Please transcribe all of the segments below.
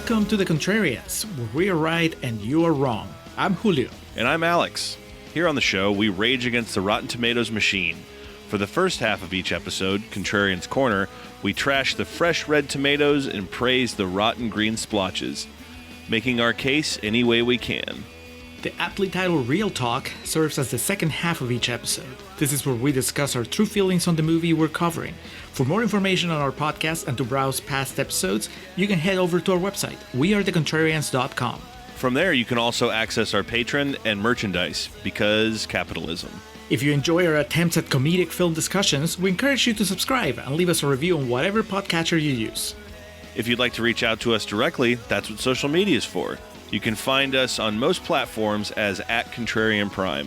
Welcome to the Contrarians, where we are right and you are wrong. I'm Julio. And I'm Alex. Here on the show, we rage against the Rotten Tomatoes machine. For the first half of each episode, Contrarians Corner, we trash the fresh red tomatoes and praise the rotten green splotches, making our case any way we can. The aptly titled Real Talk serves as the second half of each episode. This is where we discuss our true feelings on the movie we're covering. For more information on our podcast and to browse past episodes, you can head over to our website, wearethecontrarians.com. From there, you can also access our Patreon and merchandise, because capitalism. If you enjoy our attempts at comedic film discussions, we encourage you to subscribe and leave us a review on whatever podcatcher you use. If you'd like to reach out to us directly, that's what social media is for. You can find us on most platforms as @ContrarianPrime.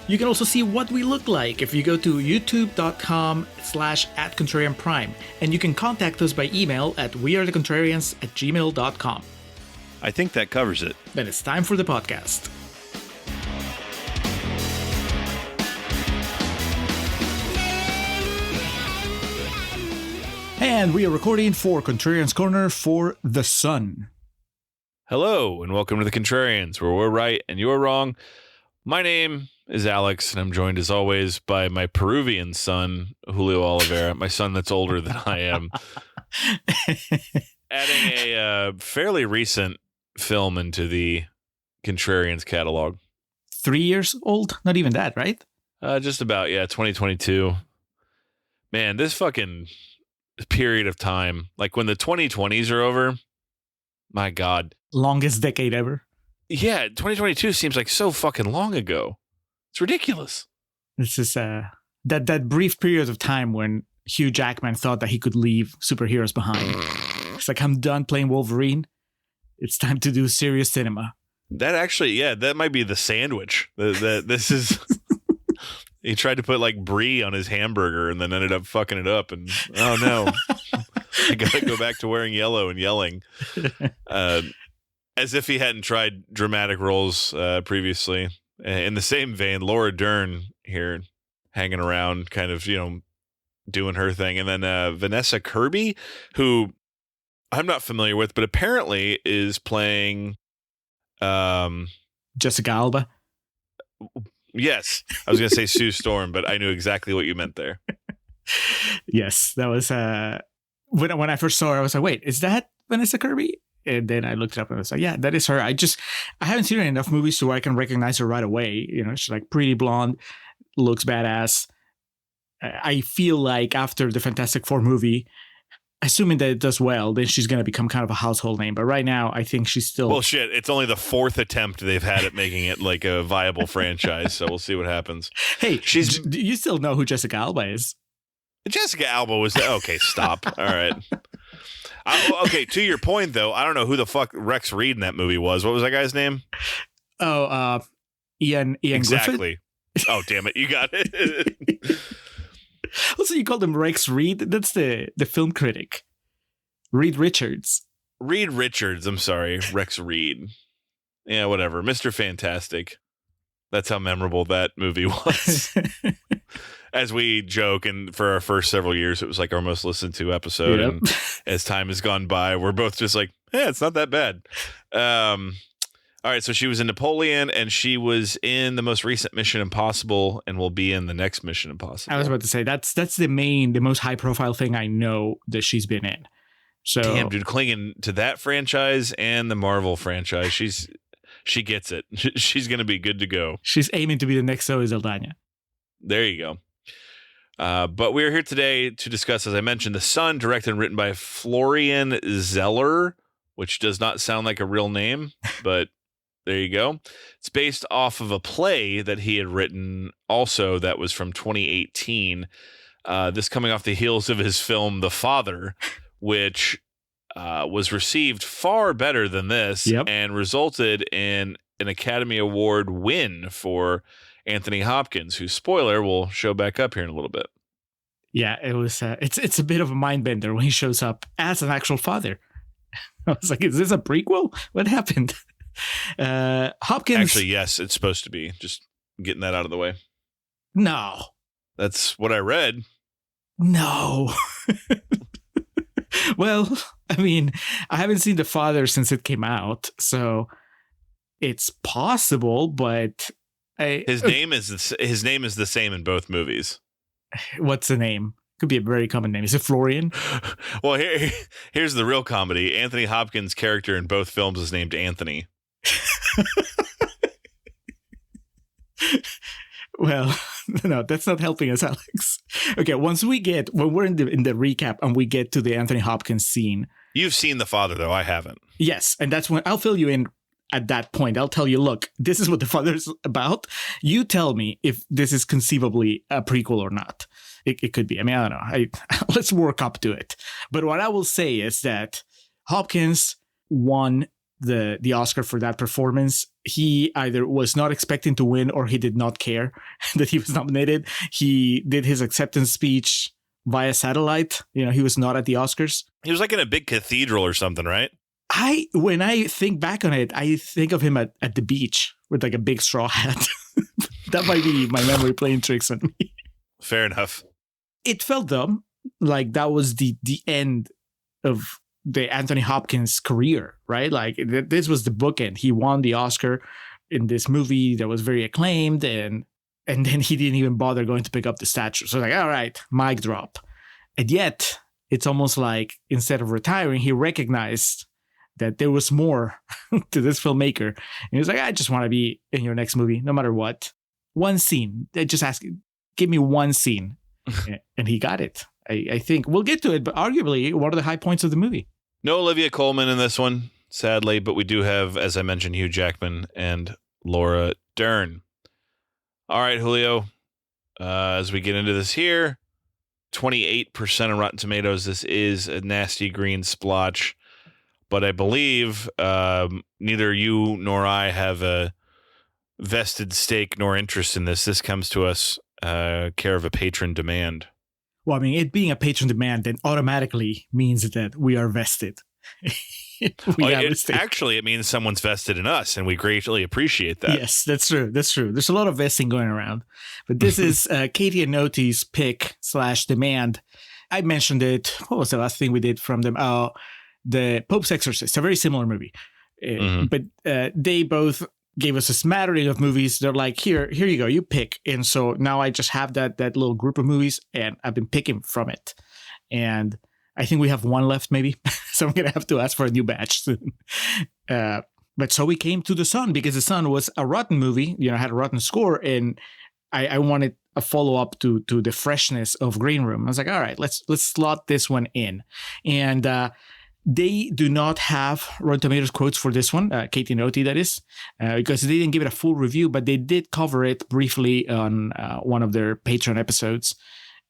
You can also see what we look like if you go to youtube.com/@ContrarianPrime, and you can contact us by email at wearethecontrarians@gmail.com. I think that covers it. Then it's time for the podcast. And we are recording for Contrarians Corner for The Sun. Hello, and welcome to the Contrarians, where we're right and you're wrong. My name is Alex, and I'm joined as always by my Peruvian son, Julio Oliveira, my son that's older than I am, adding a fairly recent film into the Contrarians catalog. 3 years old? Not even that, right? Just about, yeah, 2022. Man, this fucking period of time, like when the 2020s are over, my God. Longest decade ever. Yeah, 2022 seems like so fucking long ago. It's ridiculous. This is that brief period of time when Hugh Jackman thought that he could leave superheroes behind. It's like, I'm done playing Wolverine. It's time to do serious cinema. That actually, yeah, that might be the sandwich. This is... He tried to put like brie on his hamburger and then ended up fucking it up. And oh no, I gotta go back to wearing yellow and yelling. As if he hadn't tried dramatic roles previously. In the same vein, Laura Dern here hanging around, kind of, doing her thing. And then Vanessa Kirby, who I'm not familiar with, but apparently is playing Jessica Alba. Yes, I was going to say Sue Storm, but I knew exactly what you meant there. Yes, that was when I first saw her, I was like, wait, is that Vanessa Kirby? And then I looked it up and I was like, yeah, that is her. I haven't seen her in enough movies so I can recognize her right away. She's like pretty blonde, looks badass. I feel like after the Fantastic Four movie, assuming that it does well, then she's going to become kind of a household name. But right now, I think she's still... Well, shit, it's only the fourth attempt they've had at making it like a viable franchise, so we'll see what happens. Hey, you still know who Jessica Alba is? Jessica Alba was... Okay, stop. All right. Okay, to your point, though, I don't know who the fuck Rex Reed in that movie was. What was that guy's name? Oh, Ian exactly. Griffith? Oh, damn it. You got it. Also, you called him Rex Reed? That's the film critic. Reed Richards. Reed Richards, I'm sorry. Rex Reed. Yeah, whatever. Mr. Fantastic. That's how memorable that movie was. As we joke, and for our first several years, it was like our most listened to episode. Yep. And as time has gone by, we're both just like, it's not that bad. All right, so she was in Napoleon, and she was in the most recent Mission Impossible, and will be in the next Mission Impossible. I was about to say, that's the most high-profile thing I know that she's been in. So, damn, dude, clinging to that franchise and the Marvel franchise, she gets it. She's going to be good to go. She's aiming to be the next Zoe Saldana. There you go. But we're here today to discuss, as I mentioned, The Sun, directed and written by Florian Zeller, which does not sound like a real name, but... There you go. It's based off of a play that he had written also that was from 2018. This coming off the heels of his film, The Father, which was received far better than this. Yep. And resulted in an Academy Award win for Anthony Hopkins, whose spoiler will show back up here in a little bit. Yeah, it was. It's a bit of a mind bender when he shows up as an actual father. I was like, is this a prequel? What happened? Hopkins. Actually, yes, it's supposed to be. Just getting that out of the way. No. That's what I read. No. Well, I mean, I haven't seen The Father since it came out, so it's possible, but His name is the same in both movies. What's the name? Could be a very common name. Is it Florian? Well, here's the real comedy. Anthony Hopkins' character in both films is named Anthony. Well, no, that's not helping us, Alex. Okay, when we're in the recap and we get to the Anthony Hopkins scene. You've seen The Father, though. I haven't. Yes, and that's when I'll fill you in at that point. I'll tell you, look, this is what The Father's about. You tell me if this is conceivably a prequel or not. It could be. I mean, I don't know. Let's work up to it. But what I will say is that Hopkins won the Oscar for that performance. He either was not expecting to win or he did not care that he was nominated. He did his acceptance speech via satellite. You know, he was not at the Oscars. He was like in a big cathedral or something, right? When I think back on it, I think of him at the beach with like a big straw hat. That might be my memory playing tricks on me. Fair enough. It felt, though, like that was the end of the Anthony Hopkins career, right? Like this was the bookend. He won the Oscar in this movie that was very acclaimed, and then he didn't even bother going to pick up the statue. So like, all right, mic drop. And yet it's almost like instead of retiring, he recognized that there was more to this filmmaker. And he was like, I just want to be in your next movie, no matter what. One scene. They just ask, give me one scene. And he got it. I think we'll get to it, but arguably one of the high points of the movie. No Olivia Colman in this one, sadly, but we do have, as I mentioned, Hugh Jackman and Laura Dern. All right, Julio, as we get into this here, 28% on Rotten Tomatoes. This is a nasty green splotch, but I believe neither you nor I have a vested stake nor interest in this. This comes to us care of a patron demand. Well, I mean, it being a patron demand then automatically means that we are vested. Actually, it means someone's vested in us, and we greatly appreciate that. Yes, that's true. That's true. There's a lot of vesting going around. But this is Katie and Noti's pick / demand. I mentioned it. What was the last thing we did from them? Oh, the Pope's Exorcist, a very similar movie. But they both gave us a smattering of movies. They're like, here you go, you pick. And so now I just have that little group of movies, and I've been picking from it. And I think we have one left, maybe. So I'm going to have to ask for a new batch soon. But so we came to The Son, because The Son was a rotten movie, had a rotten score, and I wanted a follow-up to the freshness of Green Room. I was like, all right, let's slot this one in. And they do not have Rotten Tomatoes quotes for this one, Katie and Oti, that is, because they didn't give it a full review, but they did cover it briefly on one of their Patreon episodes.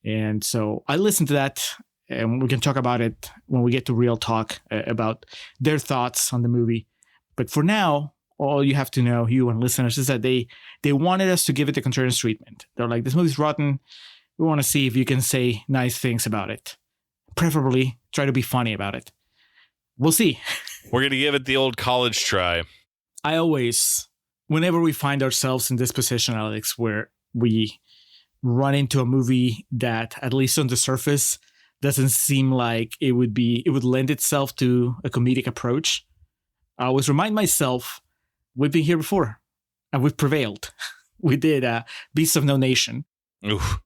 And so I listened to that, and we can talk about it when we get to real talk about their thoughts on the movie. But for now, all you have to know, you and listeners, is that they wanted us to give it the Contrarians treatment. They're like, this movie's rotten. We want to see if you can say nice things about it. Preferably try to be funny about it. We'll see. We're going to give it the old college try. I always, whenever we find ourselves in this position, Alex, where we run into a movie that, at least on the surface, doesn't seem like it would lend itself to a comedic approach, I always remind myself, we've been here before and we've prevailed. We did Beasts of No Nation. Oof.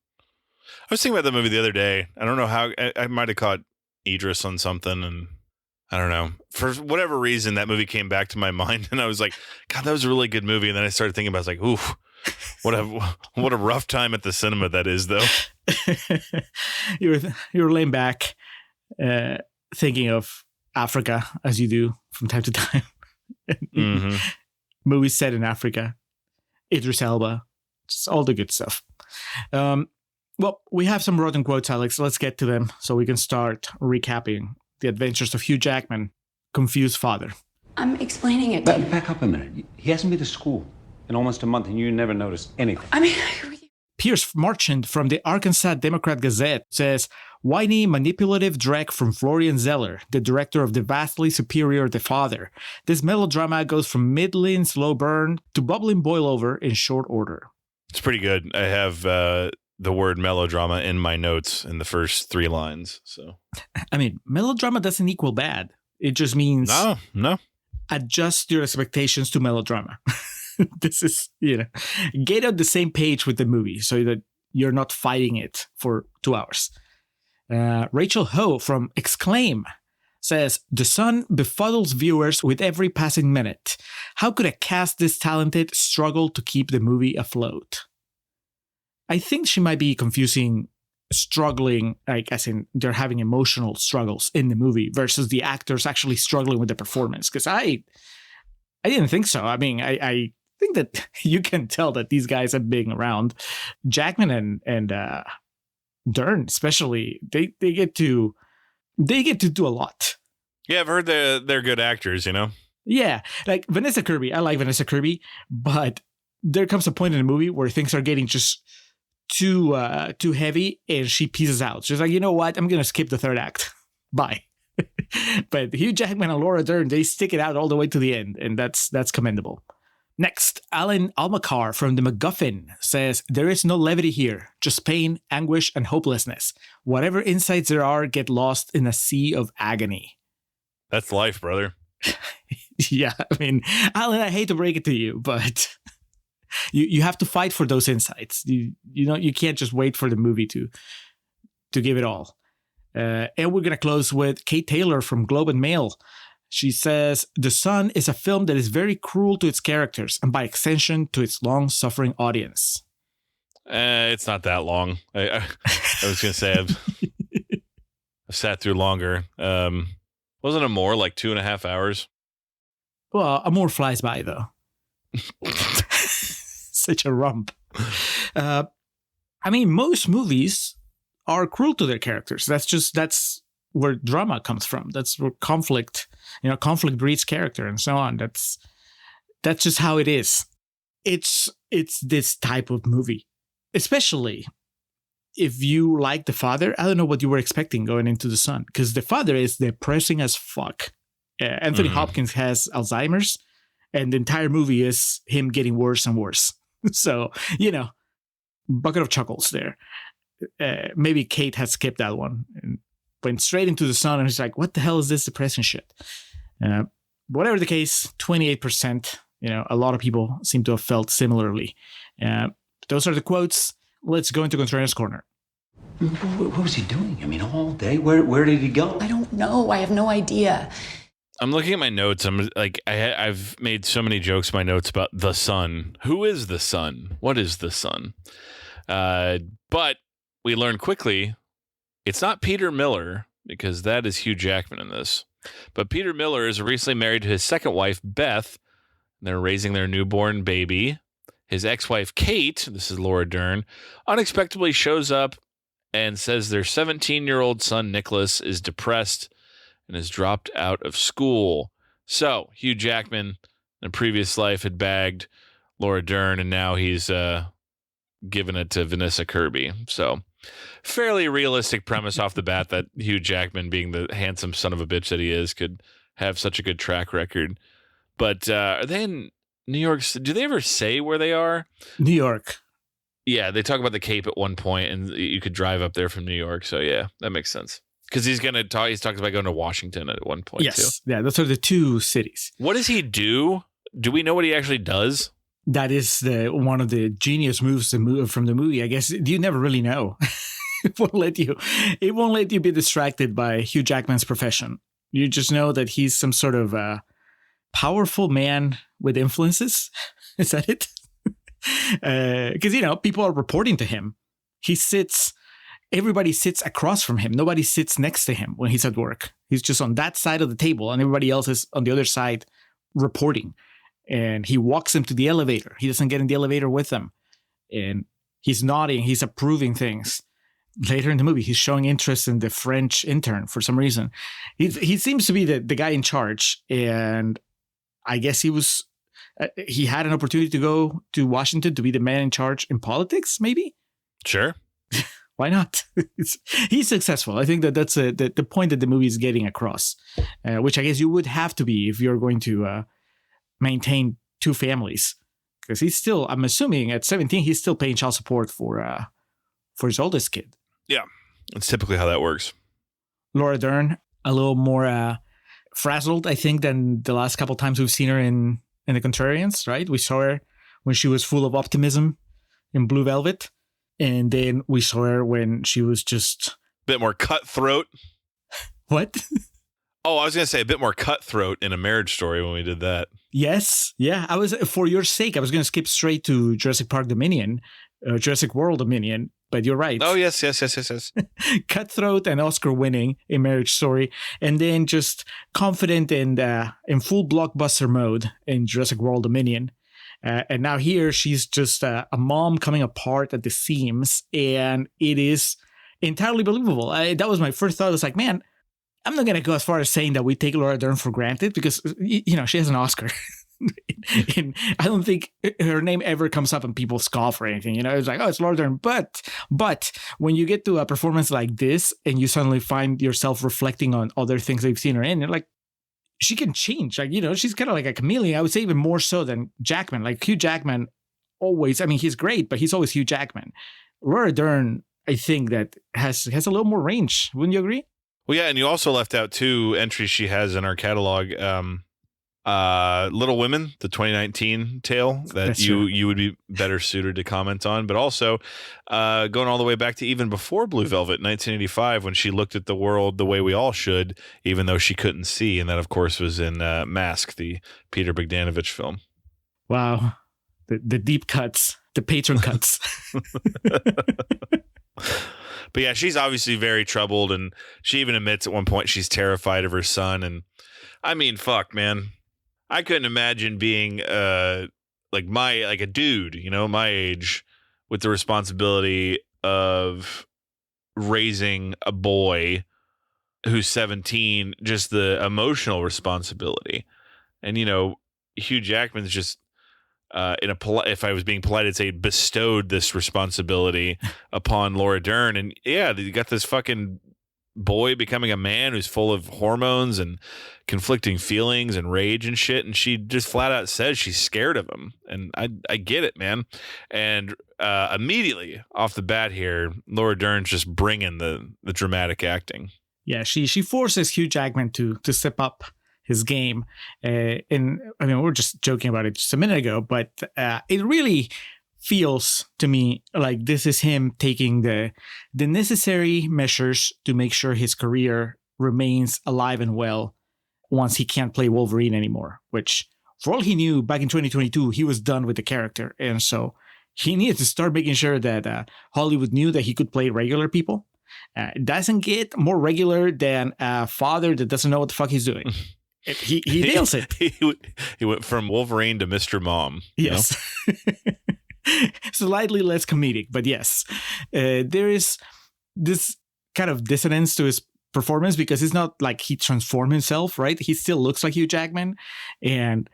I was thinking about that movie the other day. I don't know how, I might have caught Idris on something, and I don't know. For whatever reason, that movie came back to my mind, and I was like, God, that was a really good movie. And then I started thinking about it. I was like, oof, what a rough time at the cinema that is, though. you were laying back, thinking of Africa, as you do from time to time. Mm-hmm. Movies set in Africa, Idris Elba, just all the good stuff. Well, we have some rotten quotes, Alex. Let's get to them so we can start recapping the adventures of Hugh Jackman, confused father. I'm explaining it. Back up a minute. He hasn't been to school in almost a month, and you never noticed anything. I mean, Pierce Marchand from the Arkansas Democrat-Gazette says, whiny, manipulative dreck from Florian Zeller, the director of the vastly superior The Father. This melodrama goes from middling slow burn to bubbling boil over in short order. It's pretty good. I have the word melodrama in my notes in the first 3 lines. So, I mean, melodrama doesn't equal bad. It just means no. Adjust your expectations to melodrama. This is, get on the same page with the movie so that you're not fighting it for 2 hours. Rachel Ho from Acclaim says, The Sun befuddles viewers with every passing minute. How could a cast this talented struggle to keep the movie afloat? I think she might be confusing struggling, like as in they're having emotional struggles in the movie versus the actors actually struggling with the performance. Because I didn't think so. I mean, I think that you can tell that these guys have been around. Jackman and Dern, especially, they get to do a lot. Yeah, I've heard they're good actors, Yeah, like Vanessa Kirby. I like Vanessa Kirby, but there comes a point in the movie where things are getting just too heavy, and she pieces out. She's like, you know what? I'm gonna skip the third act. Bye. But Hugh Jackman and Laura Dern, they stick it out all the way to the end, and that's commendable. Next, Alan Almacar from The MacGuffin says, there is no levity here, just pain, anguish, and hopelessness. Whatever insights there are get lost in a sea of agony. That's life, brother. Yeah, I mean, Alan, I hate to break it to you, but you have to fight for those insights. You can't just wait for the movie to give it all. And we're going to close with Kate Taylor from Globe and Mail. She says, The Sun is a film that is very cruel to its characters and by extension to its long-suffering audience. It's not that long. I was going to say I've sat through longer. Wasn't it more like 2.5 hours? Well, a more flies by, though. Such a rump. I mean, most movies are cruel to their characters. That's where drama comes from. That's where conflict breeds character and so on. That's just how it is. It's this type of movie, especially if you like The Father. I don't know what you were expecting going into The Sun, because The Father is depressing as fuck. Anthony Hopkins has Alzheimer's, and the entire movie is him getting worse and worse. So, bucket of chuckles there. Maybe Kate had skipped that one and went straight into The Sun, and she's like, what the hell is this depressing shit? Whatever the case, 28%, a lot of people seem to have felt similarly. Those are the quotes. Let's go into Contrarians Corner. What was he doing? I mean, all day? Where did he go? I don't know. I have no idea. I'm looking at my notes. I'm like, I've made so many jokes in my notes about the Sun. Who is the Sun? What is the Sun? But we learned quickly it's not Peter Miller, because that is Hugh Jackman in this. But Peter Miller is recently married to his second wife, Beth. And they're raising their newborn baby. His ex-wife, Kate, this is Laura Dern, unexpectedly shows up and says their 17-year-old son, Nicholas, is depressed and has dropped out of school. So Hugh Jackman, in a previous life, had bagged Laura Dern, and now he's given it to Vanessa Kirby. So fairly realistic premise off the bat that Hugh Jackman, being the handsome son of a bitch that he is, could have such a good track record. But are they in New York? Do they ever say where they are? New York. Yeah, they talk about the Cape at one point, and you could drive up there from New York. So yeah, that makes sense. Because he's talks about going to Washington at one point, too. Yes, yeah, those are the two cities. What does he do? Do we know what he actually does? That is one of the genius moves from the movie. I guess you never really know. It won't let you be distracted by Hugh Jackman's profession. You just know that he's some sort of powerful man with influences. Is that it? Because, people are reporting to him. Everybody sits across from him. Nobody sits next to him when he's at work. He's just on that side of the table, and everybody else is on the other side reporting. And he walks them to the elevator. He doesn't get in the elevator with them. And he's nodding. He's approving things. Later in the movie, he's showing interest in the French intern for some reason. He seems to be the guy in charge. And I guess he had an opportunity to go to Washington to be the man in charge in politics, maybe? Sure. Why not? He's successful. I think that's the point that the movie is getting across, which I guess you would have to be if you're going to maintain two families. Because he's still, I'm assuming at 17, he's still paying child support for for his oldest kid. Yeah, it's typically how that works. Laura Dern, a little more frazzled, I think, than the last couple times we've seen her in the Contrarians, right? We saw her when she was full of optimism in Blue Velvet. And then we saw her when she was just... Bit more cutthroat. What? Oh, I was going to say a bit more cutthroat in A Marriage Story when we did that. Yes. Yeah. For your sake, I was going to skip straight to Jurassic Park Dominion, Jurassic World Dominion, but you're right. Oh, yes. Cutthroat and Oscar winning A Marriage Story. And then just confident and in full blockbuster mode in Jurassic World Dominion. And now here she's just a mom coming apart at the seams, and it is entirely believable. That was my first thought. I was like, man, I'm not going to go as far as saying that we take Laura Dern for granted because, she has an Oscar. And I don't think her name ever comes up and people scoff or anything. It's like, oh, it's Laura Dern. But when you get to a performance like this and you suddenly find yourself reflecting on other things that you've seen her in, you're like, she can change. Like, she's kind of like a chameleon. I would say even more so than Jackman. Like Hugh Jackman always, he's great, but he's always Hugh Jackman. Laura Dern, I think that has a little more range. Wouldn't you agree? Well, yeah, and you also left out 2 entries she has in our catalog. Little Women, the 2019 tale that you would be better suited to comment on, but also going all the way back to even before Blue Velvet, 1985, when she looked at the world the way we all should, even though she couldn't see, and that, of course, was in Mask, the Peter Bogdanovich film. Wow, the deep cuts, the patron cuts. But yeah, she's obviously very troubled, and she even admits at one point she's terrified of her son. And I mean, fuck, man, I couldn't imagine being like a dude, my age, with the responsibility of raising a boy who's 17, just the emotional responsibility. And Hugh Jackman's just if I was being polite, I'd say bestowed this responsibility upon Laura Dern. And yeah, you got this fucking boy becoming a man who's full of hormones and conflicting feelings and rage and shit. And she just flat out says she's scared of him. And I get it, man. And immediately off the bat here, Laura Dern's just bringing the dramatic acting. Yeah, she forces Hugh Jackman to step up his game. And we were just joking about it just a minute ago, but it really feels to me like this is him taking the necessary measures to make sure his career remains alive and well once he can't play Wolverine anymore, which for all he knew back in 2022, he was done with the character. And so he needed to start making sure that Hollywood knew that he could play regular people. It doesn't get more regular than a father that doesn't know what the fuck he's doing. He nails it. He went from Wolverine to Mr. Mom. Yes. Slightly less comedic, but yes. There is this kind of dissonance to his performance because it's not like he transformed himself, right? He still looks like Hugh Jackman and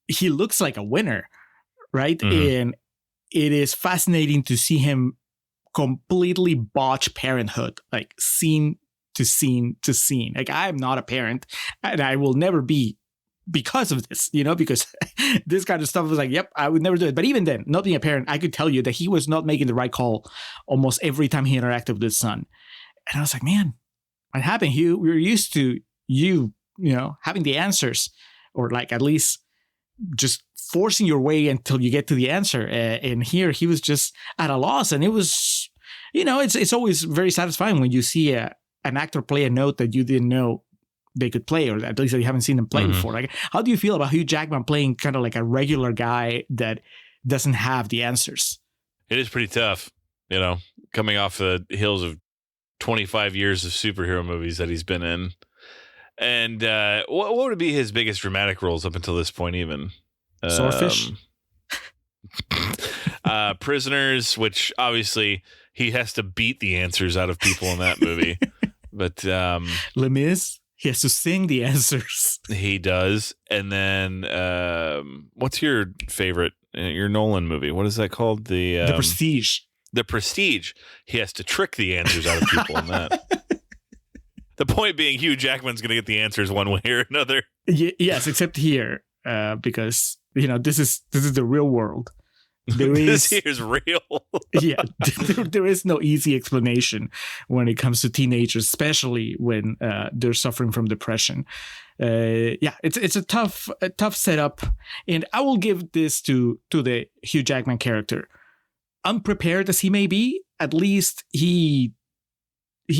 he looks like a winner, right? Mm-hmm. And it is fascinating to see him completely botch parenthood, like scene to scene to scene. Like, I am not a parent and I will never be because of this, because this kind of stuff was like, yep, I would never do it. But even then, not being a parent, I could tell you that he was not making the right call almost every time he interacted with his son. And I was like, man, what happened, Hugh? We were used to you having the answers, or like at least just forcing your way until you get to the answer. And here he was just at a loss. And it was, it's always very satisfying when you see an actor play a note that you didn't know they could play, or at least that you haven't seen them play before. Like, how do you feel about Hugh Jackman playing kind of like a regular guy that doesn't have the answers? It is pretty tough, coming off the heels of 25 years of superhero movies that he's been in. And what would be his biggest dramatic roles up until this point, even? Swordfish? Prisoners, which obviously he has to beat the answers out of people in that movie. But Les Mis, he has to sing the answers. He does. And then what's your favorite, your Nolan movie? What is that called? The Prestige. The Prestige. He has to trick the answers out of people in that. The point being, Hugh Jackman's going to get the answers one way or another. Yes, except here, because this is the real world. There This is, here's real. yeah, there is no easy explanation when it comes to teenagers, especially when they're suffering from depression. Yeah, it's a tough setup, and I will give this to the Hugh Jackman character. Unprepared as he may be, at least he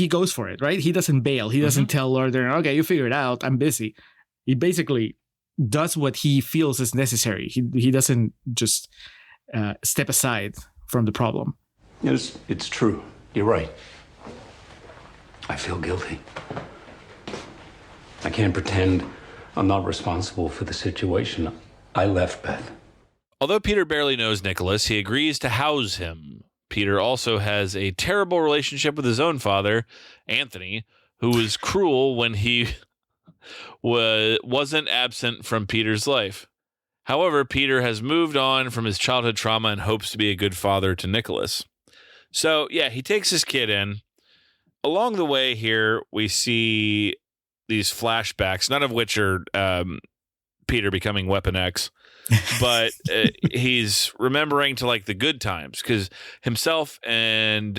goes for it, right? He doesn't bail. He doesn't tell Laura Dern, okay, you figure it out, I'm busy. He basically does what he feels is necessary. He doesn't just step aside from the problem. Yes, it's true. You're right. I feel guilty. I can't pretend I'm not responsible for the situation. I left Beth. Although Peter barely knows Nicholas, he agrees to house him. Peter also has a terrible relationship with his own father, Anthony, who was cruel when he wasn't absent from Peter's life. However, Peter has moved on from his childhood trauma and hopes to be a good father to Nicholas. So, yeah, he takes his kid in. Along the way here, we see these flashbacks, none of which are Peter becoming Weapon X, but he's remembering to like the good times because himself and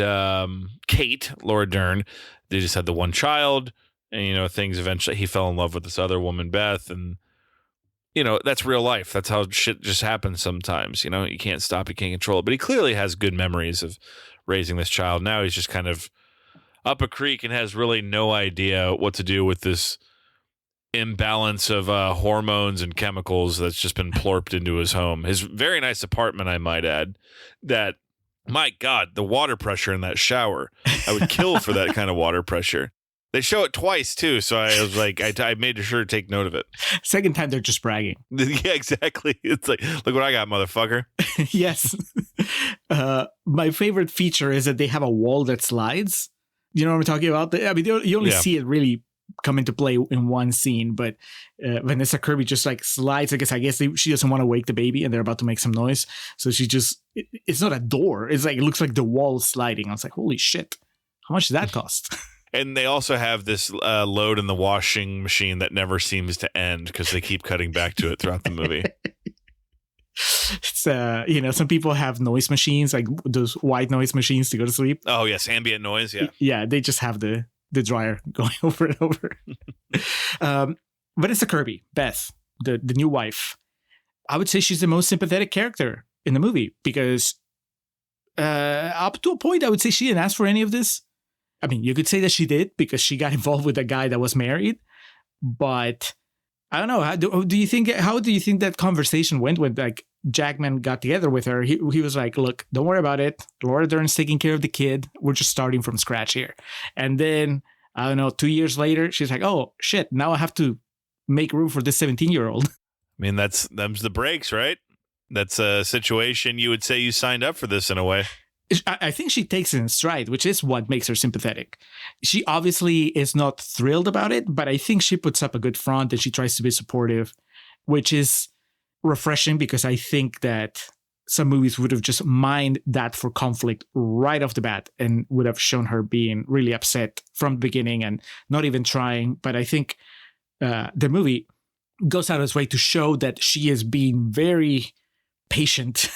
Kate, Laura Dern, they just had the one child, and things eventually he fell in love with this other woman, Beth, and that's real life. That's how shit just happens sometimes. You can't stop, you can't control it. But he clearly has good memories of raising this child. Now he's just kind of up a creek and has really no idea what to do with this imbalance of hormones and chemicals that's just been plorped into his home. His very nice apartment, I might add, that, my God, the water pressure in that shower. I would kill for that kind of water pressure. They show it twice, too, so I was like, I made sure to take note of it. Second time, they're just bragging. Yeah, exactly. It's like, look what I got, motherfucker. Yes. My favorite feature is that they have a wall that slides. You know what I'm talking about? I mean, you only see it really come into play in one scene, but Vanessa Kirby just like slides. I guess she doesn't want to wake the baby, and they're about to make some noise. So she just, it's not a door. It's like, it looks like the wall sliding. I was like, holy shit. How much did that cost? And they also have this load in the washing machine that never seems to end because they keep cutting back to it throughout the movie. It's some people have noise machines, like those white noise machines to go to sleep. Oh yes, ambient noise. Yeah, they just have the dryer going over and over. Vanessa Kirby, Beth, the new wife, I would say she's the most sympathetic character in the movie because up to a point, I would say she didn't ask for any of this. I mean, you could say that she did because she got involved with a guy that was married, but I don't know. How do you think that conversation went when like Jackman got together with her? He was like, look, don't worry about it. Laura Dern's taking care of the kid. We're just starting from scratch here. And then, I don't know, 2 years later, she's like, oh shit, now I have to make room for this 17-year-old. I mean, them's the breaks, right? That's a situation you would say you signed up for this in a way. I think she takes it in stride, which is what makes her sympathetic. She obviously is not thrilled about it, but I think she puts up a good front and she tries to be supportive, which is refreshing because I think that some movies would have just mined that for conflict right off the bat and would have shown her being really upset from the beginning and not even trying. But I think the movie goes out of its way to show that she is being very patient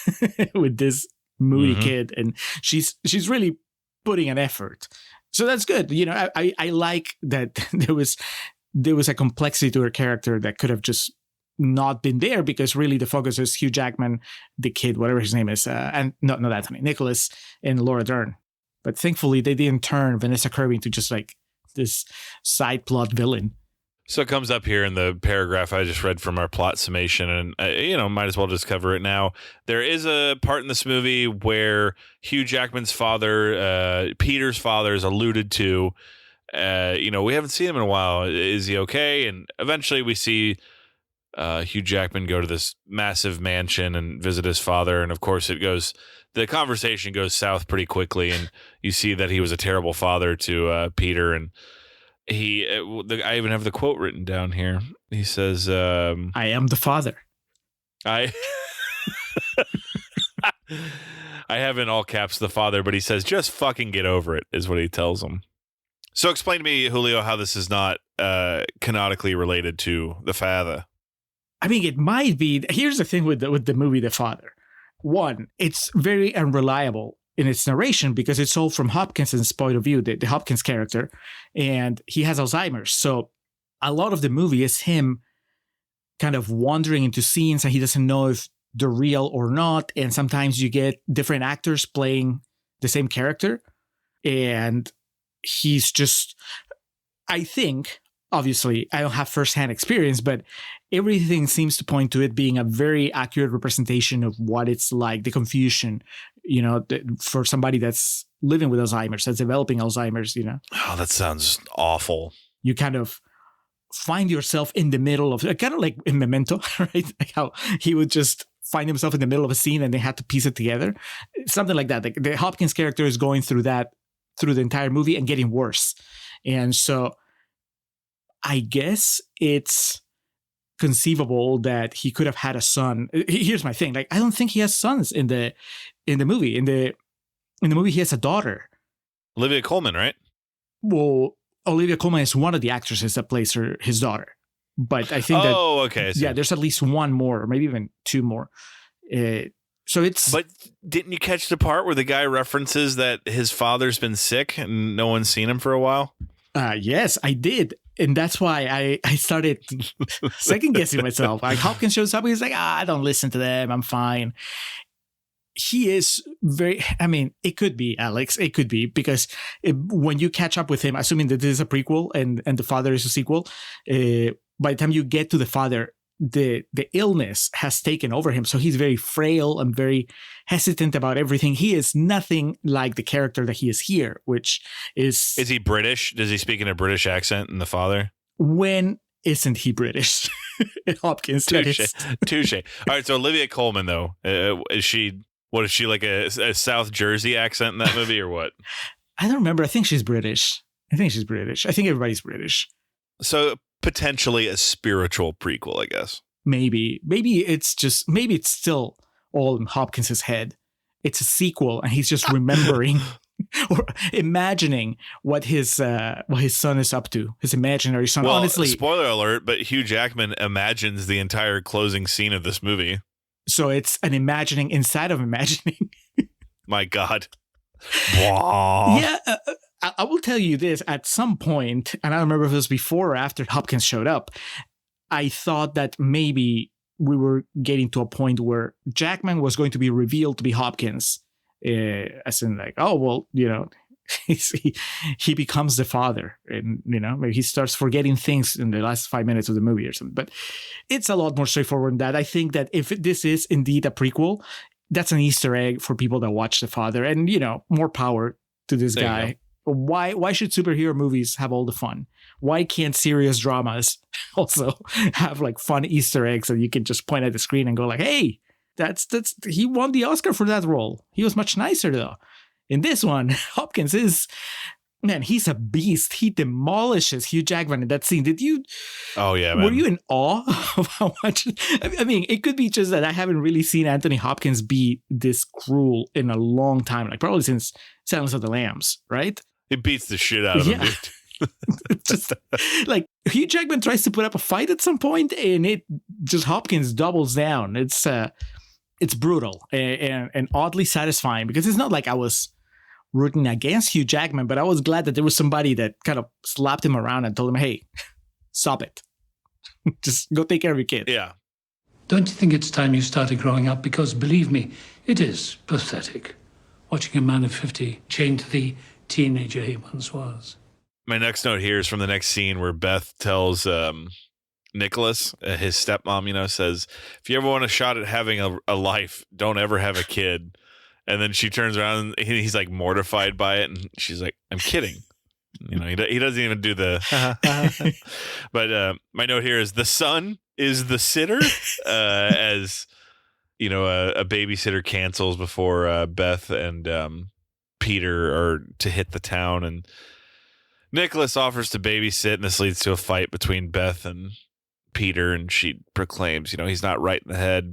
with this moody kid, and she's really putting an effort, so that's good. I like that there was a complexity to her character that could have just not been there because really the focus is Hugh Jackman, the kid, whatever his name is, and not Anthony, Nicholas, and Laura Dern. But thankfully they didn't turn Vanessa Kirby into just like this side plot villain. So it comes up here in the paragraph I just read from our plot summation, and might as well just cover it now. There is a part in this movie where Hugh Jackman's father, Peter's father, is alluded to. We haven't seen him in a while. Is he okay? And eventually we see Hugh Jackman go to this massive mansion and visit his father, and of course the conversation goes south pretty quickly, and you see that he was a terrible father to Peter, and I even have the quote written down here. He says, I am the father. I have in all caps the father, but he says, just fucking get over it, is what he tells him. So explain to me, Julio, how this is not canonically related to the father. I mean, it might be. Here's the thing with the movie The Father. one, it's very unreliable in its narration because it's all from Hopkinson's point of view, the Hopkins character, and he has Alzheimer's. So a lot of the movie is him kind of wandering into scenes and he doesn't know if they're real or not. And sometimes you get different actors playing the same character. And he's just, I think, obviously, I don't have firsthand experience, but everything seems to point to it being a very accurate representation of what it's like, the confusion, for somebody that's living with Alzheimer's, that's developing Alzheimer's, Oh, that sounds awful. You kind of find yourself in the middle of, kind of like in Memento, right? Like how he would just find himself in the middle of a scene and they had to piece it together. Something like that. The Hopkins character is going through that through the entire movie and getting worse. And so I guess it's conceivable that he could have had a son. Here's my thing. Like, I don't think he has sons in the movie. In the movie, he has a daughter. Olivia Colman, right? Well, Olivia Colman is one of the actresses that plays his daughter. But I think that... Oh, okay. Yeah, there's at least one more, or maybe even two more. So it's... But didn't you catch the part where the guy references that his father's been sick and no one's seen him for a while? Yes, I did. And that's why I started second guessing myself. Like, Hopkins shows up, he's like, I don't listen to them, I'm fine. He is very, it could be, Alex, it could be, because when you catch up with him, assuming that this is a prequel and the father is a sequel, by the time you get to the father, the illness has taken over him. So he's very frail and very hesitant about everything. He is nothing like the character that he is here, which is... Is he British? Does he speak in a British accent in the father? When isn't he British? Hopkins. Touche. All right. So Olivia Colman, though, is she like a South Jersey accent in that movie or what? I don't remember. I think she's British. I think everybody's British. So potentially a spiritual prequel, I guess. Maybe it's still all in Hopkins's head. It's a sequel, and he's just remembering or imagining what his son is up to. His imaginary son. Well, honestly, spoiler alert, but Hugh Jackman imagines the entire closing scene of this movie. So it's an imagining inside of imagining. My God. Yeah. I will tell you this, at some point, and I don't remember if it was before or after Hopkins showed up, I thought that maybe we were getting to a point where Jackman was going to be revealed to be Hopkins, as in like, oh, well, he becomes the father, and, maybe he starts forgetting things in the last 5 minutes of the movie or something. But it's a lot more straightforward than that. I think that if this is indeed a prequel, that's an Easter egg for people that watch the father, and, more power to this guy. Why should superhero movies have all the fun? Why can't serious dramas also have like fun Easter eggs that you can just point at the screen and go like, hey, that's he won the Oscar for that role. He was much nicer though. In this one, Hopkins is, man, he's a beast. He demolishes Hugh Jackman in that scene. Did you? Oh yeah, man. Were you in awe of how much? I mean, it could be just that I haven't really seen Anthony Hopkins be this cruel in a long time, like probably since Silence of the Lambs, right? It beats the shit out of him, dude. Just like Hugh Jackman tries to put up a fight at some point, and it just Hopkins doubles down. It's brutal and oddly satisfying, because it's not like I was rooting against Hugh Jackman, but I was glad that there was somebody that kind of slapped him around and told him, hey, stop it. Just go take care of your kid. Yeah. Don't you think it's time you started growing up? Because believe me, it is pathetic watching a man of 50 chained to the teenager he once was. My next note here is from the next scene where Beth tells Nicholas, his stepmom, says, if you ever want a shot at having a life, don't ever have a kid. And then she turns around and he's like mortified by it. And she's like, I'm kidding. He doesn't even do the, but my note here is the son is the sitter, as a babysitter cancels before Beth and Peter are to hit the town, and Nicholas offers to babysit, and this leads to a fight between Beth and Peter, and she proclaims, he's not right in the head,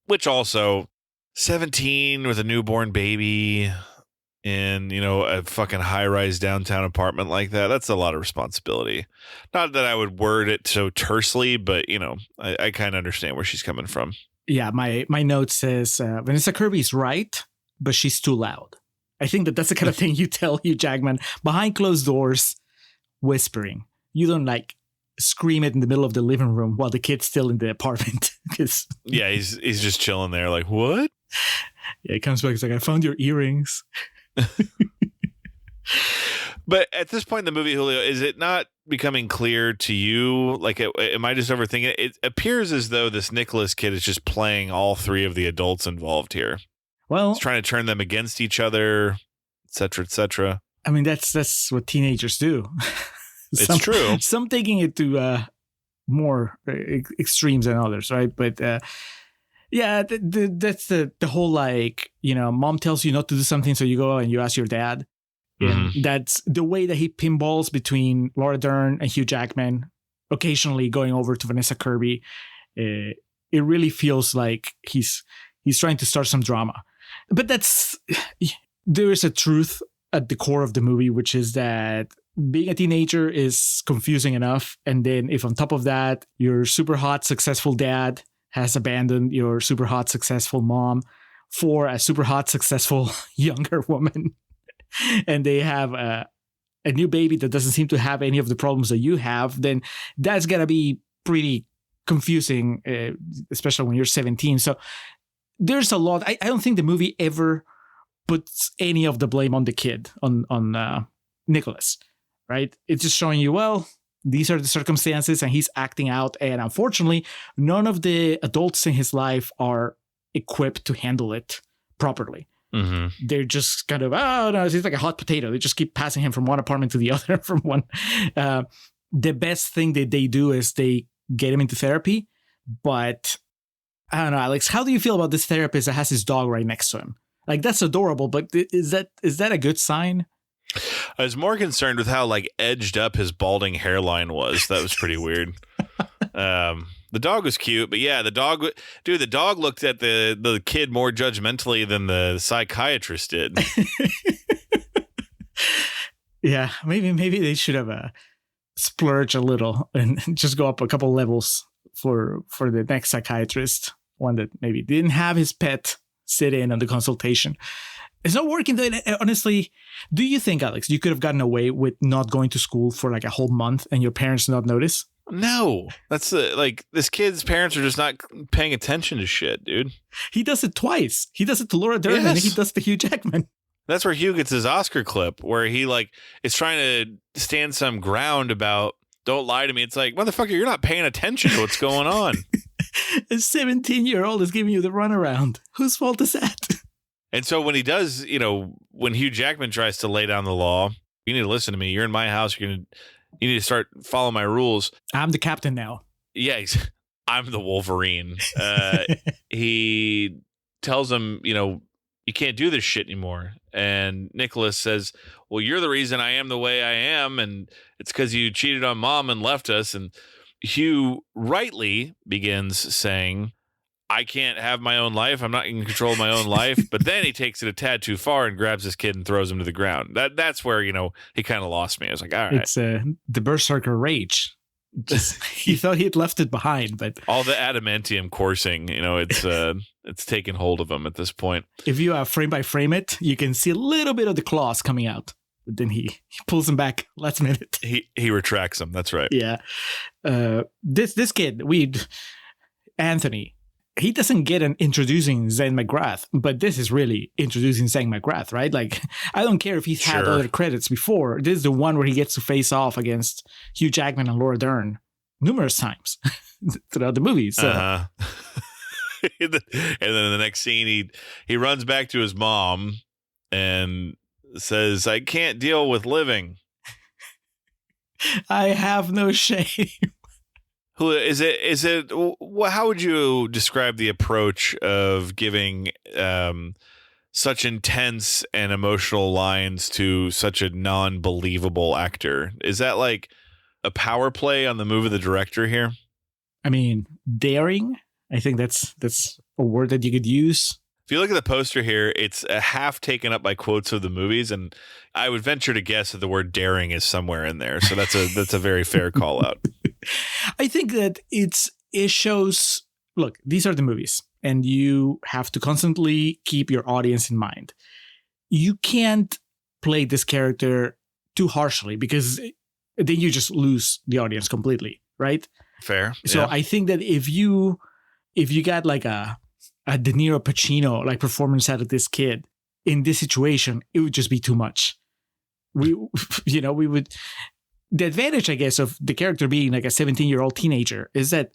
which also 17 with a newborn baby in, a fucking high-rise downtown apartment like that. That's a lot of responsibility. Not that I would word it so tersely, but, I kind of understand where she's coming from. Yeah, my note says Vanessa Kirby's right, but she's too loud. I think that's the kind of thing you tell Hugh Jackman behind closed doors, whispering. You don't like scream it in the middle of the living room while the kid's still in the apartment. Yeah, he's just chilling there like, what? Yeah, he comes back. He's like, I found your earrings. But at this point in the movie, Julio, is it not becoming clear to you? Like, am I just overthinking it? It appears as though this Nicholas kid is just playing all three of the adults involved here. Well, he's trying to turn them against each other, et cetera, et cetera. I mean, that's what teenagers do. It's true. Some taking it to more extremes than others, right? But yeah, that's the whole, like, mom tells you not to do something, so you go and you ask your dad. And that's the way that he pinballs between Laura Dern and Hugh Jackman, occasionally going over to Vanessa Kirby. It really feels like he's trying to start some drama. But there is a truth at the core of the movie, which is that being a teenager is confusing enough. And then if on top of that, your super hot, successful dad has abandoned your super hot, successful mom for a super hot, successful younger woman, and they have a new baby that doesn't seem to have any of the problems that you have, then that's going to be pretty confusing, especially when you're 17. So there's a lot. I don't think the movie ever puts any of the blame on the kid, on Nicholas, right? It's just showing you, well, these are the circumstances and he's acting out. And unfortunately, none of the adults in his life are equipped to handle it properly. Mm-hmm. They're just kind of, oh no, he's like a hot potato. They just keep passing him from one apartment to the other. The best thing that they do is they get him into therapy. But I don't know, Alex, how do you feel about this therapist that has his dog right next to him? Like, that's adorable, but is that a good sign? I was more concerned with how, like, edged up his balding hairline was. That was pretty weird. The dog was cute, but yeah, the dog looked at the kid more judgmentally than the psychiatrist did. Yeah, maybe they should have splurged a little and just go up a couple levels for the next psychiatrist, one that maybe didn't have his pet sit in on the consultation. It's not working. Honestly, do you think, Alex, you could have gotten away with not going to school for like a whole month and your parents not notice? No, that's like, this kid's parents are just not paying attention to shit, dude. He does it twice. He does it to Laura Dern, and he does it to Hugh Jackman. That's where Hugh gets his Oscar clip, where he like is trying to stand some ground about, don't lie to me. It's like, motherfucker, you're not paying attention to what's going on. A 17-year-old is giving you the runaround. Whose fault is that? And so when he does, when Hugh Jackman tries to lay down the law, you need to listen to me. You're in my house. You need to start following my rules. I'm the captain now. Yeah, I'm the Wolverine. He tells him, you can't do this shit anymore. And Nicholas says, well, you're the reason I am the way I am. And it's because you cheated on mom and left us. And Hugh rightly begins saying, I can't have my own life. I'm not in control of my own life. But then he takes it a tad too far and grabs this kid and throws him to the ground. That's where, he kind of lost me. I was like, all right. It's the berserker rage. He thought he'd left it behind, but all the adamantium coursing, it's taken hold of him at this point. If you frame by frame it, you can see a little bit of the claws coming out. But then he pulls them back last minute. He retracts them. That's right. Yeah. This kid, Anthony, he doesn't get an introducing Zane McGrath, but this is really introducing Zane McGrath, right? Like, I don't care if he's had other credits before. This is the one where he gets to face off against Hugh Jackman and Laura Dern numerous times throughout the movie. So. And then in the next scene, he runs back to his mom and says, I can't deal with living. I have no shame. Who is it? How would you describe the approach of giving such intense and emotional lines to such a non-believable actor? Is that like a power play on the move of the director here? I mean, daring. I think that's a word that you could use. If you look at the poster here, it's a half taken up by quotes of the movies, and I would venture to guess that the word daring is somewhere in there. So that's a very fair call out. I think that it shows, look, these are the movies. and you have to constantly keep your audience in mind. You can't play this character too harshly because then you just lose the audience completely, right? Fair. So yeah. I think that if you got like a De Niro Pacino like performance out of this kid in this situation, it would just be too much. We would. The advantage, I guess, of the character being like a 17-year-old teenager is that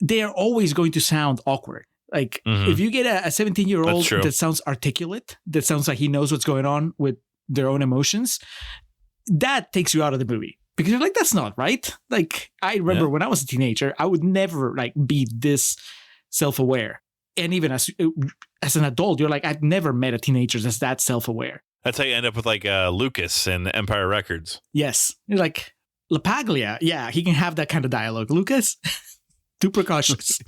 they are always going to sound awkward. Like if you get a 17-year-old that sounds articulate, that sounds like he knows what's going on with their own emotions, that takes you out of the movie because you're like, that's not right. Like I remember when I was a teenager, I would never like be this self-aware. And even as an adult, you're like, I've never met a teenager that's that self-aware. That's how you end up with like Lucas in Empire Records. Yes. You're like, LaPaglia, yeah, he can have that kind of dialogue. Lucas, too precautious.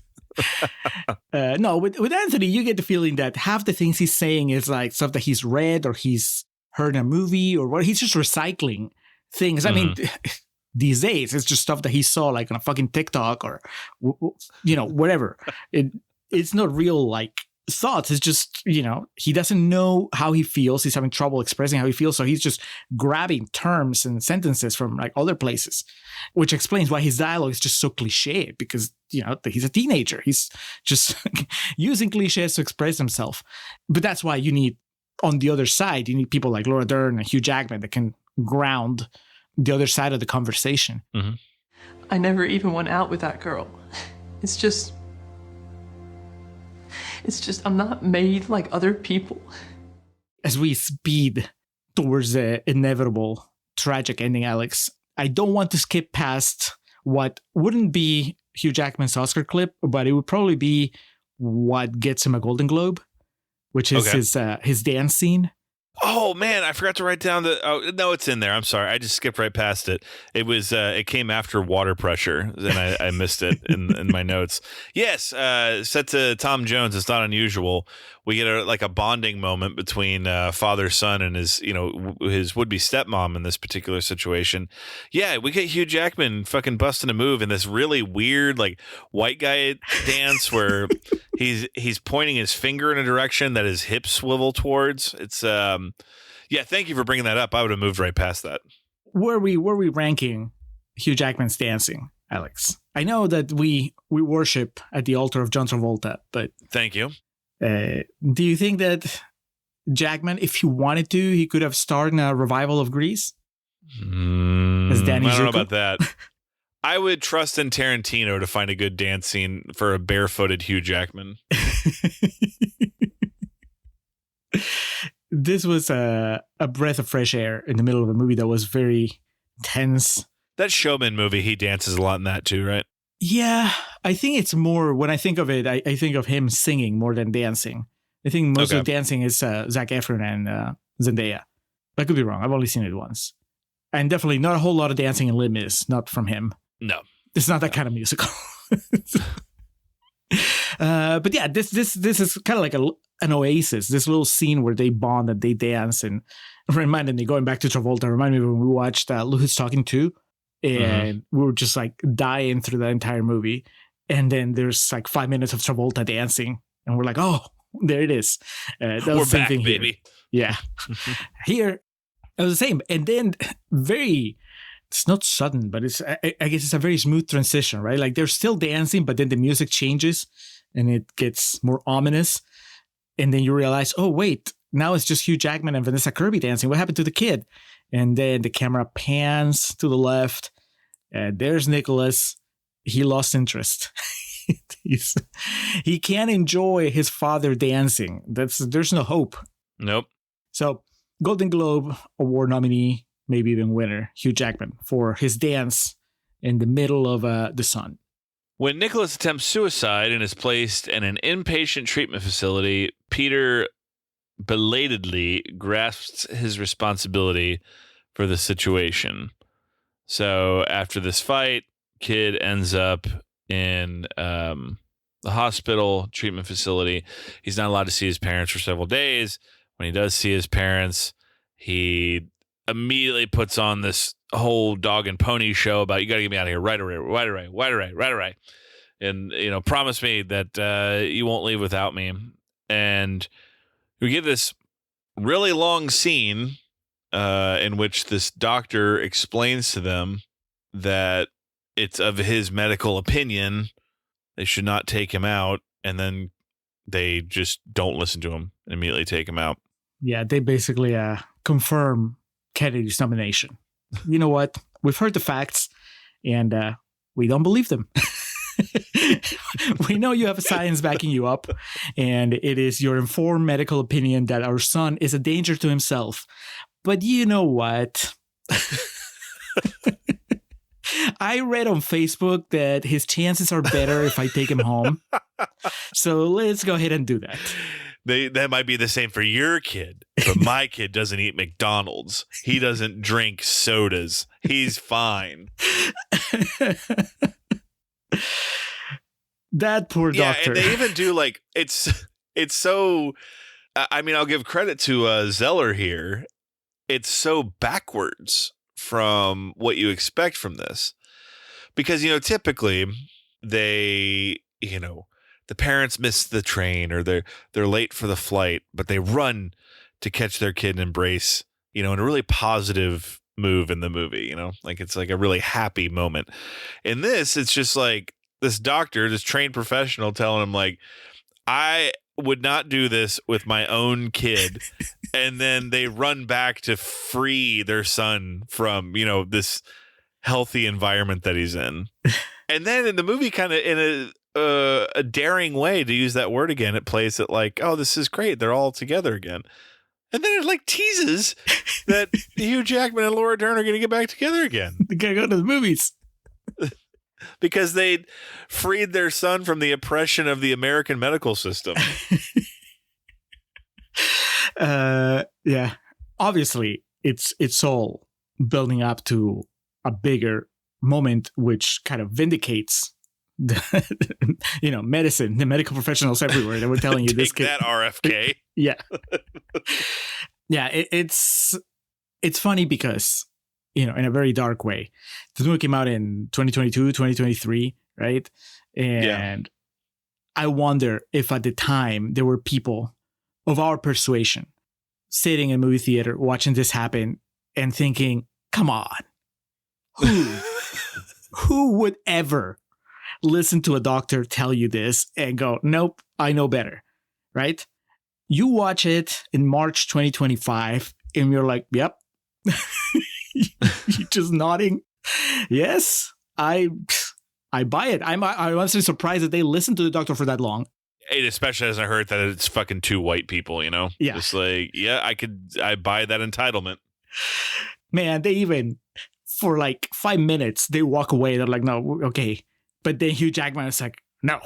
No, with Anthony, you get the feeling that half the things he's saying is like stuff that he's read or he's heard in a movie or what. He's just recycling things. I mean, these days, it's just stuff that he saw like on a fucking TikTok or, whatever. It's not real like thoughts. It's just, he doesn't know how he feels. He's having trouble expressing how he feels. So he's just grabbing terms and sentences from like other places, which explains why his dialogue is just so cliche because, he's a teenager. He's just using cliches to express himself. But that's why you need, on the other side, you need people like Laura Dern and Hugh Jackman that can ground the other side of the conversation. Mm-hmm. I never even went out with that girl. It's just I'm not made like other people. As we speed towards the inevitable tragic ending, Alex, I don't want to skip past what wouldn't be Hugh Jackman's Oscar clip, but it would probably be what gets him a Golden Globe, which is his dance scene. Oh man, I forgot to write down no, it's in there. I'm sorry. I just skipped right past it. It was it came after Water Pressure, and I missed it in my notes. Yes, set to Tom Jones. It's not unusual. We get a bonding moment between father-son and his would-be stepmom in this particular situation. Yeah, we get Hugh Jackman fucking busting a move in this really weird like white guy dance where he's pointing his finger in a direction that his hips swivel towards. It's thank you for bringing that up. I would have moved right past that. Were we ranking Hugh Jackman's dancing, Alex? I know that we worship at the altar of John Travolta, but thank you. Do you think that Jackman, if he wanted to, he could have starred in a revival of Grease? As Danny I don't Zuko? know about that. I would trust in Tarantino to find a good dance scene for a barefooted Hugh Jackman. This was a breath of fresh air in the middle of a movie that was very tense. That Showman movie, he dances a lot in that too, right? Yeah, I think it's more, when I think of it, I think of him singing more than dancing. I think most of the dancing is Zac Efron and Zendaya. I could be wrong. I've only seen it once. And definitely not a whole lot of dancing in Les Mis, not from him. No. It's not that kind of musical. But yeah, this is kind of like an oasis, this little scene where they bond and they dance, and reminded me, going back to Travolta, reminded me when we watched Who's Talking To, and we were just like dying through the entire movie. And then there's like 5 minutes of Travolta dancing, and we're like, oh, there it is. That was we're the same back, thing here. baby. Yeah. Here, it was the same. And then it's not sudden, but I guess it's a very smooth transition, right? Like they're still dancing, but then the music changes and it gets more ominous. And then you realize, oh, wait, now it's just Hugh Jackman and Vanessa Kirby dancing. What happened to the kid? And then the camera pans to the left. There's Nicholas. He lost interest. He can't enjoy his father dancing. There's no hope. Nope. So Golden Globe Award nominee, maybe even winner, Hugh Jackman, for his dance in the middle of the sun. When Nicholas attempts suicide and is placed in an inpatient treatment facility, Peter belatedly grasps his responsibility for the situation. So after this fight, kid ends up in the hospital treatment facility. He's not allowed to see his parents for several days. When he does see his parents, he immediately puts on this whole dog and pony show about, you got to get me out of here right away. and promise me that you won't leave without me. And we get this really long scene in which this doctor explains to them that it's of his medical opinion they should not take him out, and then they just don't listen to him and immediately take him out. Yeah, they basically confirm Kennedy's nomination. You know what? We've heard the facts, and we don't believe them. We know you have science backing you up, and it is your informed medical opinion that our son is a danger to himself. But you know what? I read on Facebook that his chances are better if I take him home. So let's go ahead and do that. That might be the same for your kid, but my kid doesn't eat McDonald's. He doesn't drink sodas. He's fine. That poor doctor. And they even do it's so. I mean, I'll give credit to Zeller here. It's so backwards from what you expect from this, because typically they the parents miss the train or they're late for the flight, but they run to catch their kid and embrace in a really positive move in the movie. It's like a really happy moment. In this, it's just like this doctor, this trained professional, telling him I would not do this with my own kid. And then they run back to free their son from, this healthy environment that he's in. And then in the movie, kind of in a daring way, to use that word again, it plays it oh, this is great. They're all together again. And then it teases that Hugh Jackman and Laura Dern are going to get back together again. They gotta go to the movies. Because they freed their son from the oppression of the American medical system. Yeah. Obviously, it's all building up to a bigger moment, which kind of vindicates the, medicine, the medical professionals everywhere that were telling you this kid. That RFK. Yeah. Yeah. It's funny because, in a very dark way. The movie came out in 2022, 2023, right? And I wonder if at the time there were people of our persuasion sitting in a movie theater watching this happen and thinking, come on, who would ever listen to a doctor tell you this and go, nope, I know better, right? You watch it in March 2025 and you're like, yep. You're just nodding. Yes, I buy it. I'm honestly surprised that they listened to the doctor for that long. It especially hasn't hurt that it's fucking two white people, Yeah. Just I buy that entitlement. Man, they even, for 5 minutes, they walk away. They're like, no, okay. But then Hugh Jackman is like, no.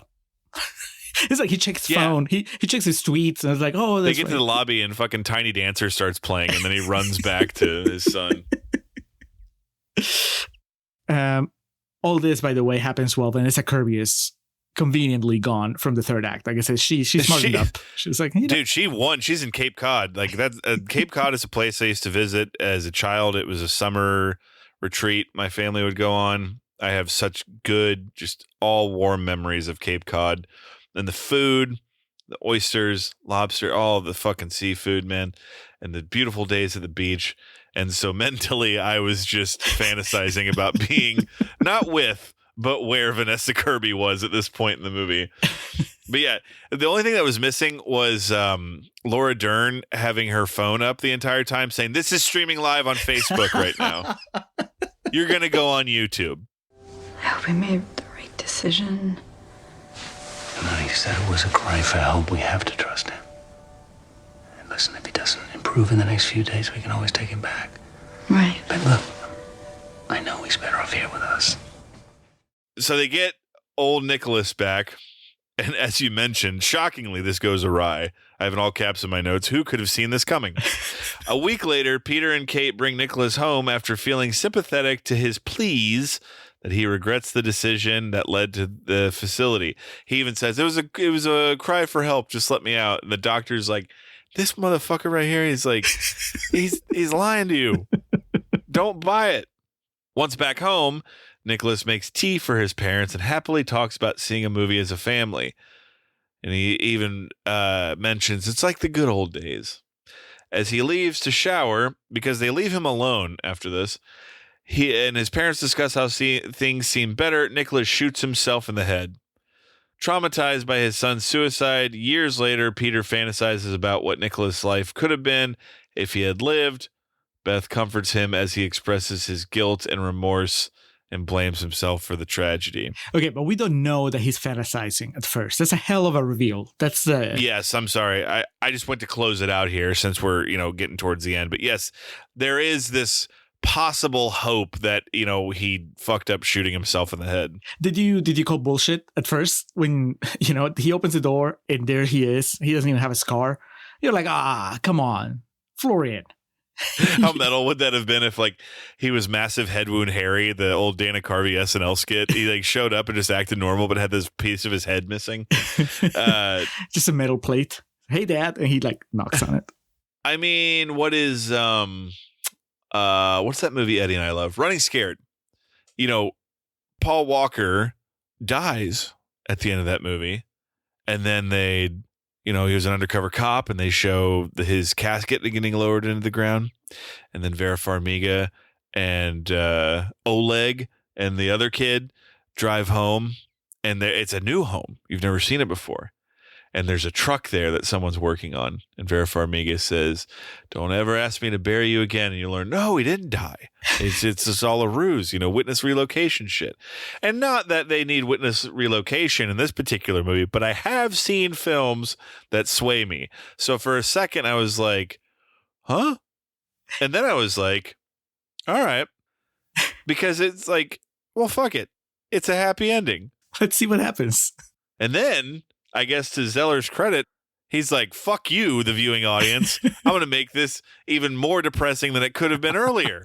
It's he checks his phone. He checks his tweets and it's like, oh, that's they get to the lobby and fucking Tiny Dancer starts playing and then he runs back to his son. All this, by the way, happens while Vanessa Kirby is conveniently gone from the third act. Like I said, she's smartened up. She's like, dude, she won. She's in Cape Cod. Cape Cod is a place I used to visit as a child. It was a summer retreat my family would go on. I have such good, just all warm memories of Cape Cod. And the food, the oysters, lobster, all the fucking seafood, man, and the beautiful days at the beach. And so mentally, I was just fantasizing about being not with, but where Vanessa Kirby was at this point in the movie. But yeah, the only thing that was missing was Laura Dern having her phone up the entire time saying, this is streaming live on Facebook right now. You're going to go on YouTube. I hope I made the right decision. And he said it was a cry for help. We have to trust him. And listen, if he doesn't improve in the next few days, we can always take him back. Right. But look, I know he's better off here with us. So they get old Nicholas back. And as you mentioned, shockingly, this goes awry. I have in all caps in my notes. Who could have seen this coming? A week later, Peter and Kate bring Nicholas home after feeling sympathetic to his pleas that he regrets the decision that led to the facility. He even says, it was a cry for help. Just let me out. And the doctor's like, this motherfucker right here, he's like, he's lying to you. Don't buy it. Once back home, Nicholas makes tea for his parents and happily talks about seeing a movie as a family. And he even mentions it's like the good old days. As he leaves to shower, because they leave him alone after this, he and his parents discuss how things seem better. Nicholas shoots himself in the head. Traumatized by his son's suicide, years later, Peter fantasizes about what Nicholas' life could have been if he had lived. Beth comforts him as he expresses his guilt and remorse and blames himself for the tragedy. Okay, but we don't know that he's fantasizing at first. That's a hell of a reveal. That's Yes, I'm sorry. I just went to close it out here since we're, getting towards the end. But yes, there is this possible hope that, he fucked up shooting himself in the head. Did you call bullshit at first when, he opens the door and there he is. He doesn't even have a scar. You're like, come on, Florian. How metal would that have been if he was Massive Head Wound Harry, the old Dana Carvey SNL skit? He showed up and just acted normal, but had this piece of his head missing. Just a metal plate. Hey, Dad, and he knocks on it. I mean, what is what's that movie Eddie and I love? Running Scared. Paul Walker dies at the end of that movie, and then he was an undercover cop, and they show his casket getting lowered into the ground. And then Vera Farmiga and Oleg and the other kid drive home, and it's a new home. You've never seen it before. And there's a truck there that someone's working on. And Vera Farmiga says, "Don't ever ask me to bury you again." And you learn, no, he didn't die. It's just all a ruse, witness relocation shit. And not that they need witness relocation in this particular movie, but I have seen films that sway me. So for a second, I was like, huh? And then I was like, all right. Because it's well, fuck it. It's a happy ending. Let's see what happens. And then, I guess to Zeller's credit, he's like, fuck you, the viewing audience. I'm going to make this even more depressing than it could have been earlier.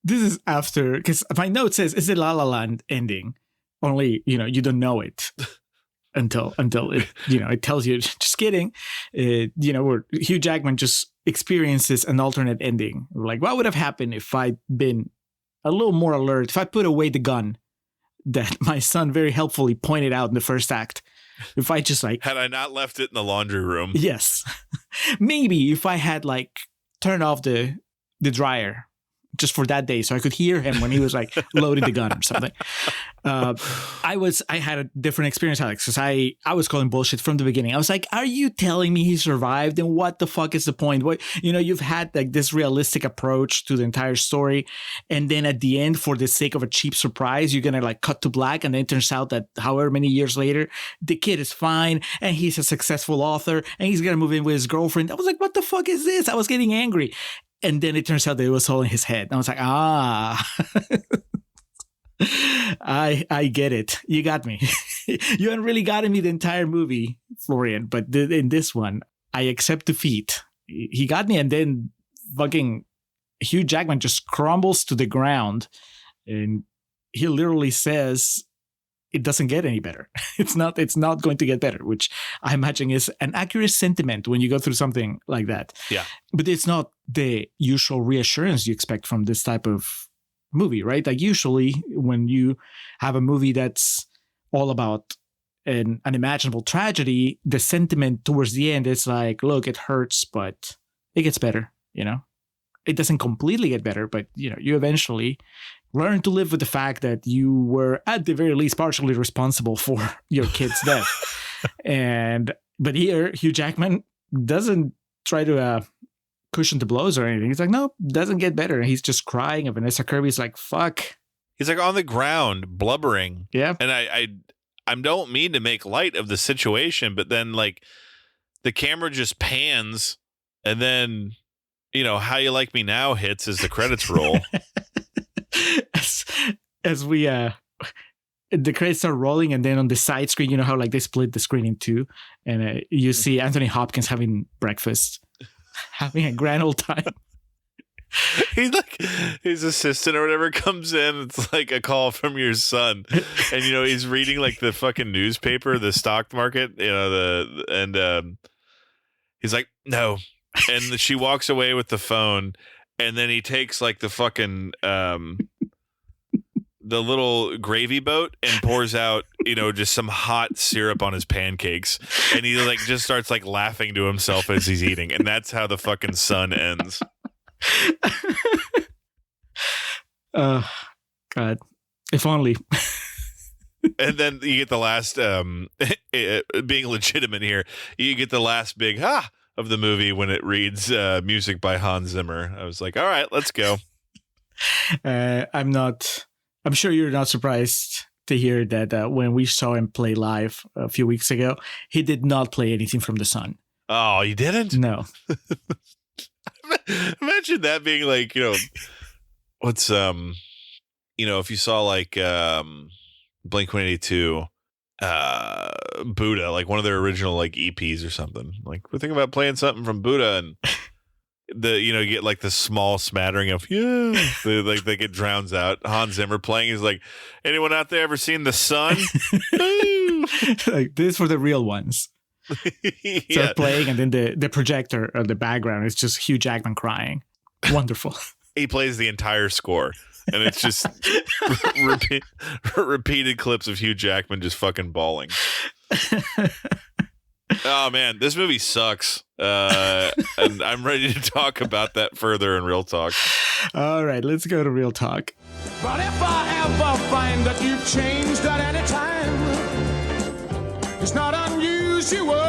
This is after, because my note says it's a La La Land ending. Only, you don't know it until it, it tells you, just kidding. Where Hugh Jackman just experiences an alternate ending. Like, what would have happened if I'd been a little more alert, if I put away the gun that my son very helpfully pointed out in the first act? If I just had I not left it in the laundry room. Yes. Maybe if I had turned off the dryer just for that day so I could hear him when he was loading the gun or something. I had a different experience, Alex, because I was calling bullshit from the beginning. I was like, are you telling me he survived? And what the fuck is the point? What, you've had this realistic approach to the entire story. And then at the end, for the sake of a cheap surprise, you're going to cut to black. And then it turns out that however many years later, the kid is fine and he's a successful author and he's going to move in with his girlfriend. I was like, what the fuck is this? I was getting angry. And then it turns out that it was all in his head. And I was like, I get it. You got me. You haven't really gotten me the entire movie, Florian. But in this one, I accept defeat. He got me. And then fucking Hugh Jackman just crumbles to the ground. And he literally says, it doesn't get any better. It's not going to get better, which I imagine is an accurate sentiment when you go through something like that. Yeah. But it's not the usual reassurance you expect from this type of movie, right? Usually when you have a movie that's all about an unimaginable tragedy, the sentiment towards the end is look, it hurts, but it gets better, It doesn't completely get better, but, you eventually learn to live with the fact that you were at the very least partially responsible for your kid's death. But here, Hugh Jackman doesn't try to cushion the blows or anything. He's like, no, doesn't get better. He's just crying. And Vanessa Kirby's like, fuck. He's on the ground, blubbering. Yeah. And I don't mean to make light of the situation, but then the camera just pans and then, How You Like Me Now hits as the credits roll. As we the credits start rolling, and then on the side screen, how they split the screen in two, and you see Anthony Hopkins having breakfast, having a grand old time. He's his assistant or whatever comes in. It's a call from your son, and he's reading the fucking newspaper, the stock market, he's like, no, and she walks away with the phone. and then he takes like the fucking the little gravy boat and pours out, just some hot syrup on his pancakes, and he like just starts like laughing to himself as he's eating, and that's how the fucking Son ends. God, if only. And then you get the last, being legitimate here, you get the last big of the movie when it reads music by Hans Zimmer. I was like, all right, let's go. I'm sure you're not surprised to hear that when we saw him play live a few weeks ago, he did not play anything from The Son. Oh, you didn't? No. Imagine that being like, what's, if you saw like Blink-182, Buddha, like one of their original like EPs or something. Like we're thinking about playing something from Buddha, and you get like the small smattering of they get drowns out. Hans Zimmer playing is like, anyone out there ever seen The Son? Like this for the real ones. Yeah. Start playing, and then the projector or the background is just Hugh Jackman crying. Wonderful. He plays the entire score, and it's just repeated clips of Hugh Jackman just fucking bawling. Oh man, this movie sucks, and I'm ready to talk about that further in Real Talk. All right, let's go to Real Talk. But if I ever find that you've changed at any time, it's not unusual